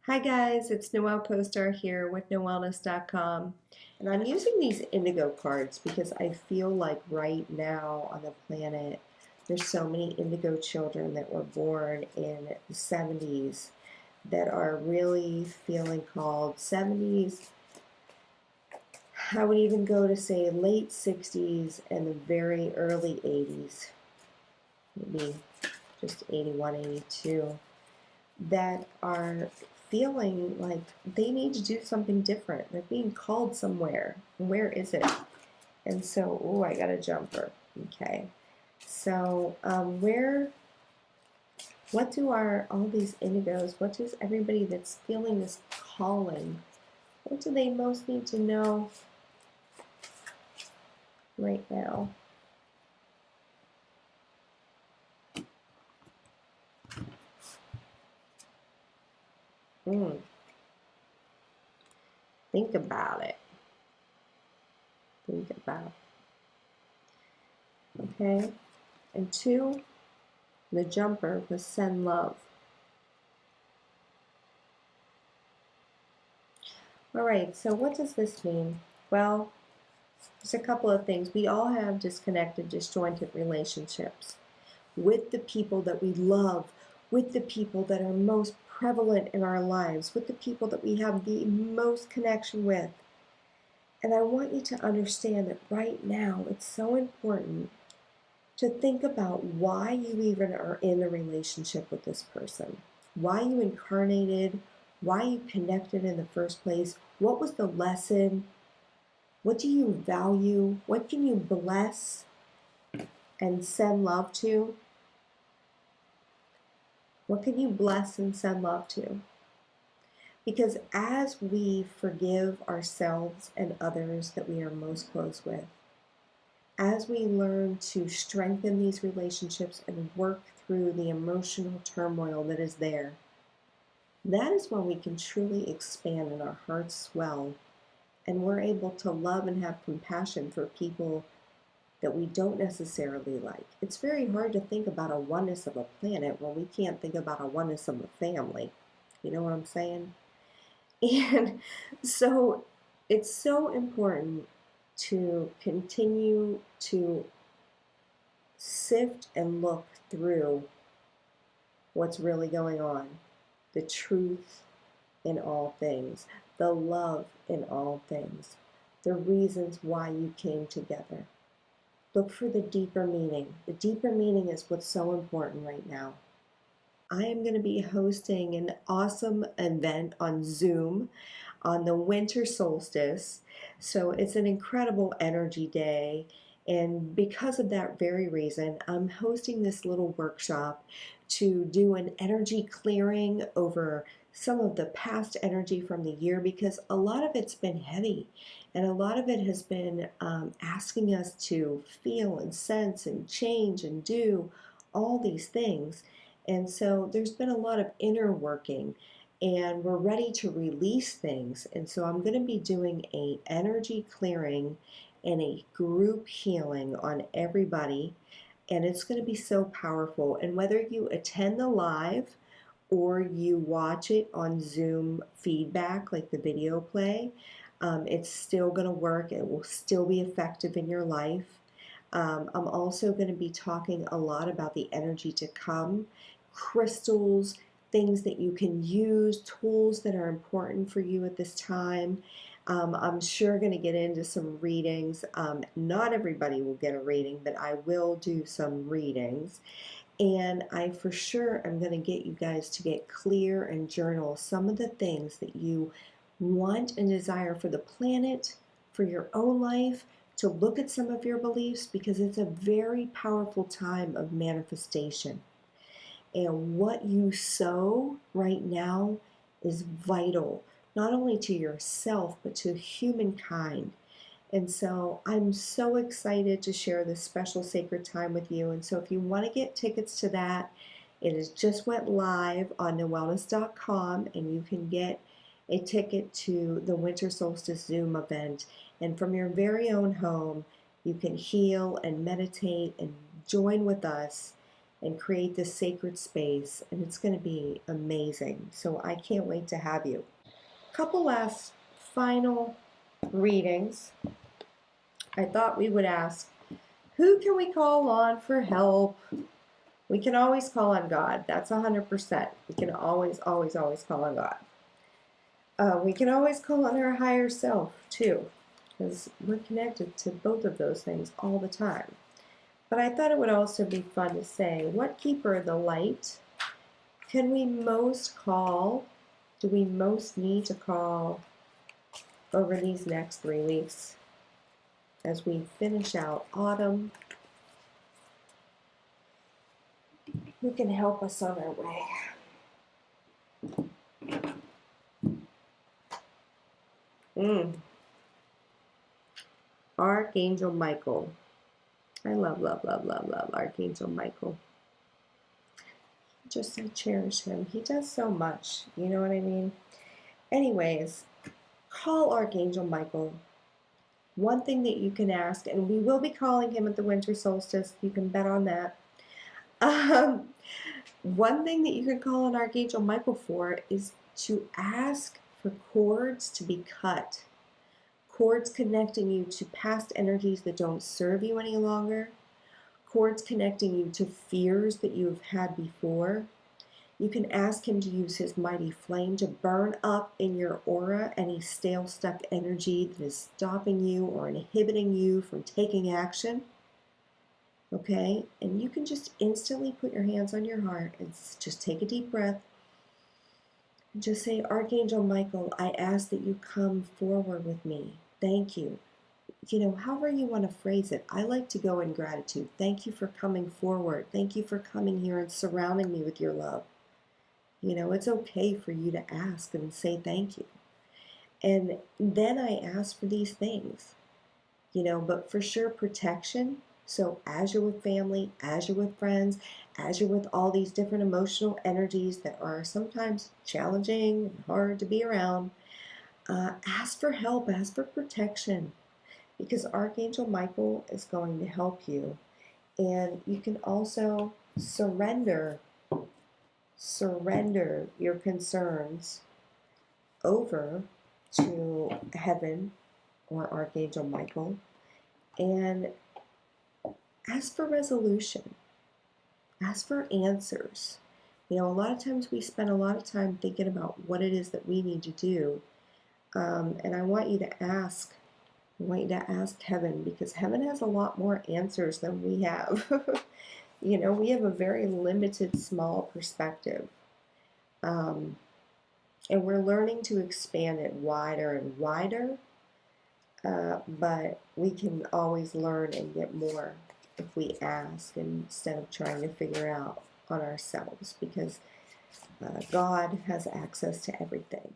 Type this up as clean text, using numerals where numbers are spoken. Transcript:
Hi guys, it's Noelle Co-Star here with Noellness.com, and I'm using these Indigo cards because I feel like right now on the planet there's so many Indigo children that were born in the 70s that are really feeling called 70s. I would even go to say late 60s and the very early 80s, maybe just 81, 82. That are feeling like they need to do something different. They're being called somewhere. Where is it? And so, oh, I got a jumper. Okay. So, what do all these indigos, what does everybody that's feeling this calling, what do they most need to know right now? Mm, think about it. Think about it. Okay. And two, the jumper was send love. All right, so what does this mean? Well, there's a couple of things. We all have disconnected, disjointed relationships with the people that we love, with the people that are most prevalent in our lives, with the people that we have the most connection with. And I want you to understand that right now it's so important to think about why you even are in a relationship with this person, why you incarnated, why you connected in the first place, what was the lesson, what do you value, what can you bless and send love to? What can you bless and send love to? Because as we forgive ourselves and others that we are most close with, as we learn to strengthen these relationships and work through the emotional turmoil that is there, that is when we can truly expand and our hearts swell and we're able to love and have compassion for people that we don't necessarily like. It's very hard to think about a oneness of a planet when we can't think about a oneness of a family. You know what I'm saying? And so it's so important to continue to sift and look through what's really going on, the truth in all things, the love in all things, the reasons why you came together. Look for the deeper meaning. The deeper meaning is what's so important right now. I am going to be hosting an awesome event on Zoom on the winter solstice. So it's an incredible energy day. And because of that very reason, I'm hosting this little workshop to do an energy clearing over some of the past energy from the year because a lot of it's been heavy and a lot of it has been asking us to feel and sense and change and do all these things. And so there's been a lot of inner working and we're ready to release things. And so I'm going to be doing a energy clearing and a group healing on everybody. And it's going to be so powerful. And whether you attend the live or you watch it on Zoom feedback, like the video play, it's still going to work. It will still be effective in your life. I'm also going to be talking a lot about the energy to come, crystals, things that you can use, tools that are important for you at this time. I'm sure going to get into some readings. Not everybody will get a reading, but I will do some readings. And I for sure am going to get you guys to get clear and journal some of the things that you want and desire for the planet, for your own life, to look at some of your beliefs because it's a very powerful time of manifestation. And what you sow right now is vital, not only to yourself, but to humankind. And so I'm so excited to share this special sacred time with you. And so if you want to get tickets to that, it has just went live on thewellness.com and you can get a ticket to the Winter Solstice Zoom event. And from your very own home, you can heal and meditate and join with us and create this sacred space, and it's going to be amazing. So I can't wait to have you. Couple last final readings. I thought we would ask, who can we call on for help? We can always call on God. That's 100%. We can always, always, always call on God. We can always call on our higher self too, because we're connected to both of those things all the time. But I thought it would also be fun to say, what keeper of the light can we most call, do we most need to call over these next 3 weeks as we finish out autumn? Who can help us on our way? Archangel Michael. I love, love, love, love, love Archangel Michael. Just I cherish him. He does so much. You know what I mean? Anyways, call Archangel Michael. One thing that you can ask, and we will be calling him at the winter solstice. You can bet on that. One thing that you can call on Archangel Michael for is to ask for cords to be cut. Cords connecting you to past energies that don't serve you any longer. Cords connecting you to fears that you've had before. You can ask him to use his mighty flame to burn up in your aura any stale, stuck energy that is stopping you or inhibiting you from taking action. Okay? And you can just instantly put your hands on your heart and just take a deep breath. And just say, Archangel Michael, I ask that you come forward with me. Thank you. You know, however you want to phrase it, I like to go in gratitude. Thank you for coming forward. Thank you for coming here and surrounding me with your love. You know, it's okay for you to ask and say thank you. And then I ask for these things, you know, but for sure protection. So as you're with family, as you're with friends, as you're with all these different emotional energies that are sometimes challenging and hard to be around, ask for help, ask for protection, because Archangel Michael is going to help you. And you can also surrender your concerns over to heaven or Archangel Michael and ask for resolution. Ask for answers. You know, a lot of times we spend a lot of time thinking about what it is that we need to do. And I want you to ask heaven, because heaven has a lot more answers than we have. You know, we have a very limited, small perspective. And we're learning to expand it wider and wider. But we can always learn and get more if we ask instead of trying to figure out on ourselves, because God has access to everything.